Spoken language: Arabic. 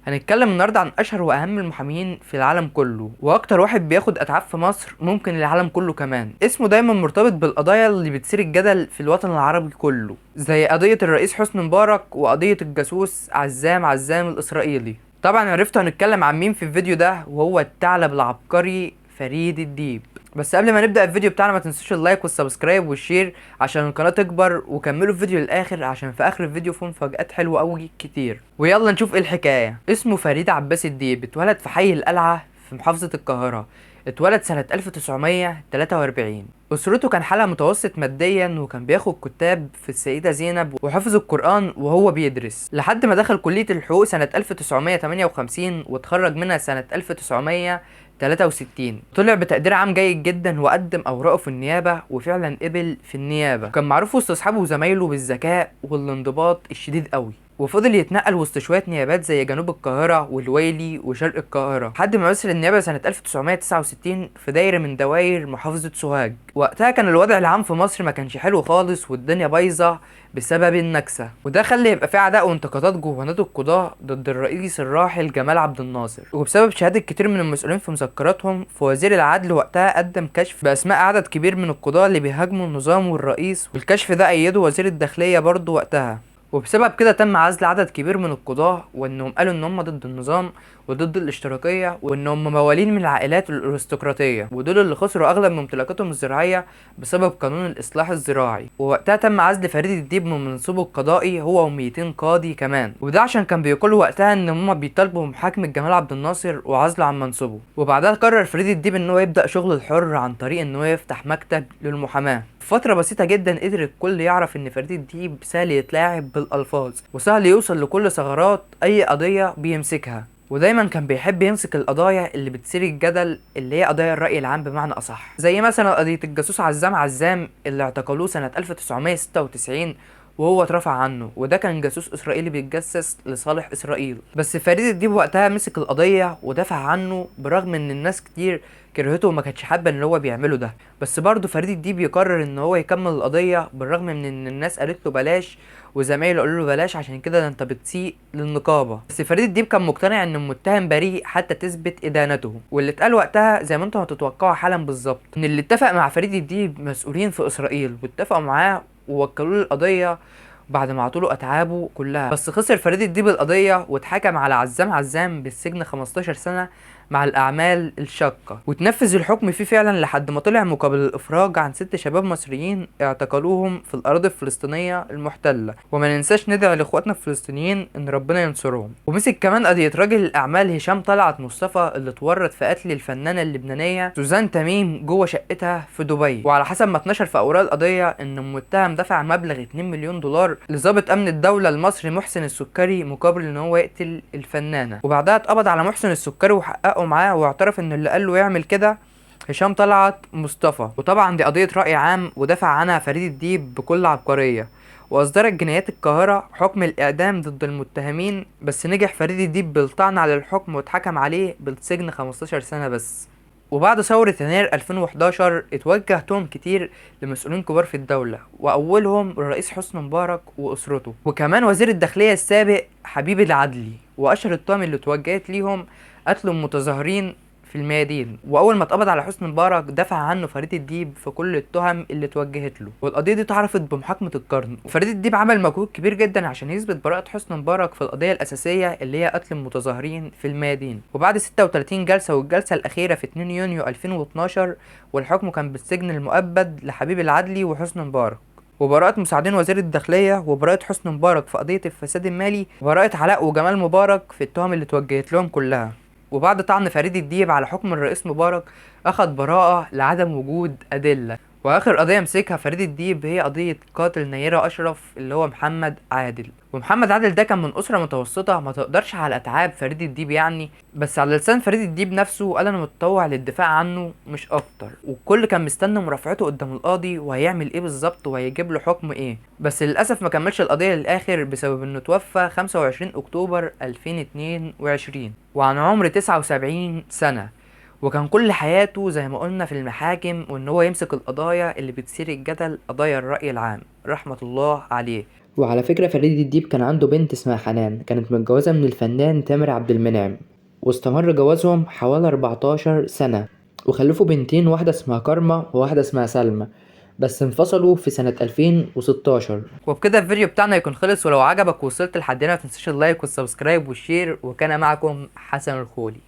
هنتكلم النهارده عن اشهر واهم المحامين في العالم كله، واكتر واحد بياخد اتعاب في مصر، ممكن العالم كله كمان. اسمه دايما مرتبط بالقضايا اللي بتثير الجدل في الوطن العربي كله، زي قضية الرئيس حسني مبارك وقضية الجاسوس عزام الاسرائيلي. طبعا عرفتوا هنتكلم عن مين في الفيديو ده، وهو الثعلب العبقري فريد الديب. بس قبل ما نبدأ الفيديو بتاعنا ما تنسوش اللايك والسبسكرايب والشير عشان القناة تكبر، وكملوا الفيديو للآخر عشان في آخر الفيديو فيه مفاجآت حلوة أوي كتير. ويلا نشوف ايه الحكاية. اسمه فريد عباس الديب، اتولد في حي القلعة في محافظة القاهرة. اتولد سنة 1943. أسرته كان حالة متوسط ماديا، وكان بياخد كتاب في السيدة زينب وحفظ القرآن وهو بيدرس لحد ما دخل كلية الحقوق سنة 1958 واتخرج منها سنة 1963. طلع بتقدير عام جيد جدا وقدم أوراقه في النيابة وفعلا قبل في النيابة. كان معروف وسط أصحابه وزمايله بالذكاء والانضباط الشديد قوي، وفضل يتنقل وسط شوية نيابات زي جنوب القاهرة والويلي وشرق القاهرة لحد ما مثل النيابة سنة 1969 في دايرة من دوائر محافظة سوهاج. وقتها كان الوضع العام في مصر ما كانش حلو خالص، والدنيا بايظة بسبب النكسة، وده خلى يبقى في عداء وانتقادات جوه نادي القضاة ضد الرئيس الراحل جمال عبد الناصر. وبسبب شهادة كتير من المسؤولين في مذكراتهم، فوزير العدل وقتها قدم كشف بأسماء عدد كبير من القضاة اللي بيهاجموا النظام والرئيس، والكشف ده أيده وزير الداخلية برضه وقتها. وبسبب كده تم عزل عدد كبير من القضاة، وانهم قالوا ان هم ضد النظام وضد الاشتراكية، وانهم موالين من العائلات الارستقراطية، ودول اللي خسروا اغلب ممتلكاتهم الزراعية بسبب قانون الاصلاح الزراعي. ووقتها تم عزل فريد الديب من منصبه القضائي هو و200 قاضي كمان، وده عشان كان بيقولوا وقتها ان هم بيطالبوا بمحاكمة جمال عبد الناصر وعزله عن منصبه. وبعدها قرر فريد الديب ان هو يبدأ شغل الحر عن طريق ان هو يفتح مكتب للمحاماة. في فترة بسيطة جدا قدر الكل يعرف ان فريد الديب سهل يتلاعب بالالفاظ، وسهل يوصل لكل ثغرات اي قضية بيمسكها. ودايما كان بيحب يمسك القضايا اللي بتثير الجدل، اللي هي قضايا الرأي العام بمعنى أصح، زي مثلا قضية الجاسوس عزام اللي اعتقلوه سنة 1996 وهو اترفع عنه، وده كان جاسوس اسرائيلي بيتجسس لصالح اسرائيل. بس فريد الديب وقتها مسك القضيه ودافع عنه برغم ان الناس كتير كرهته وما كانتش حابه ان هو بيعمله ده. بس برضه فريد الديب يقرر ان هو يكمل القضيه بالرغم من ان الناس قالت له بلاش، وزمايله قالوا له بلاش عشان كده ده انت بتسيء للنقابه. بس فريد الديب كان مقتنع ان المتهم بريء حتى تثبت ادانته. واللي اتقال وقتها زي ما انتم هتتوقعوا حالا بالظبط، ان اللي اتفق مع فريد الديب مسؤولين في اسرائيل واتفقوا معاه ووكلوا له القضيه بعد ما عطوله اتعابه كلها. بس خسر فريد الديب القضيه واتحكم على عزام بالسجن 15 سنه مع الاعمال الشاقه، وتنفذ الحكم فيه فعلا لحد ما طلع مقابل الافراج عن 6 شباب مصريين اعتقلوهم في الأراضي الفلسطينية المحتلة. وما ننساش ندعي لإخواتنا الفلسطينيين إن ربنا ينصرهم. ومسك كمان قضية راجل الأعمال هشام طلعت مصطفى اللي اتورط في قتل الفنانة اللبنانية سوزان تميم جوه شقتها في دبي. وعلى حسب ما اتنشر في أوراق القضية إن المتهم دفع مبلغ 2 مليون دولار لضابط أمن الدولة المصري محسن السكري مقابل إن هو يقتل الفنانة. وبعدها اتقبض على محسن السكري وحققوا معاه، واعترف إن اللي قال له يعمل كده هشام طلعت مصطفى. وطبعا دي قضية رأي عام ودافع عنها فريد الديب بكل عبقرية، وأصدرت جنايات القاهرة حكم الإعدام ضد المتهمين. بس نجح فريد الديب بالطعن على الحكم واتحكم عليه بالسجن 15 سنة بس. وبعد ثورة يناير 2011 اتوجه تهم كتير لمسؤولين كبار في الدولة، وأولهم الرئيس حسني مبارك وأسرته، وكمان وزير الداخلية السابق حبيب العدلي. وأشهر التهم اللي اتوجهت ليهم قتل المتظاهرين في الميادين. واول ما اتقبض على حسني مبارك دفع عنه فريد الديب في كل التهم اللي اتوجهت له، والقضيه دي اتعرفت بمحاكمه القرن. وفريد الديب عمل مجهود كبير جدا عشان يثبت براءه حسني مبارك في القضيه الاساسيه اللي هي قتل المتظاهرين في الميادين. وبعد 36 جلسه والجلسه الاخيره في 2 يونيو 2012، والحكم كان بالسجن المؤبد لحبيب العدلي وحسني مبارك، وبراءة مساعدين وزير الداخلية، وبراءة حسني مبارك في قضية الفساد المالي، وبراءة علاء وجمال مبارك في التهم اللي اتوجهت لهم كلها. وبعد طعن فريد الديب على حكم الرئيس مبارك أخد براءة لعدم وجود أدلة. وآخر قضية مسكها فريد الديب هي قضية قاتل نيرة أشرف اللي هو محمد عادل. ومحمد عادل ده كان من أسرة متوسطة ما تقدرش على أتعاب فريد الديب يعني، بس على لسان فريد الديب نفسه قال أنا متطوع للدفاع عنه مش أكتر. والكل كان مستني مرافعته قدام القاضي وهيعمل إيه بالظبط وهيجيب له حكم إيه. بس للأسف ما كملش القضية للآخر بسبب إنه توفى 25 أكتوبر 2022 وعن عمر 79 سنة. وكان كل حياته زي ما قلنا في المحاكم، وان هو يمسك القضايا اللي بتثير الجدل، قضايا الرأي العام، رحمة الله عليه. وعلى فكرة فريد الديب كان عنده بنت اسمها حنان، كانت متجوزة من الفنان تامر عبد المنعم، واستمر جوازهم حوالي 14 سنة، وخلفوا بنتين، واحدة اسمها كارما وواحدة اسمها سلمى، بس انفصلوا في سنة 2016. وبكده الفيديو بتاعنا يكون خلص، ولو عجبك ووصلت لحد هنا متنساش اللايك والسبسكرايب والشير، وكان معكم حسن الخولي.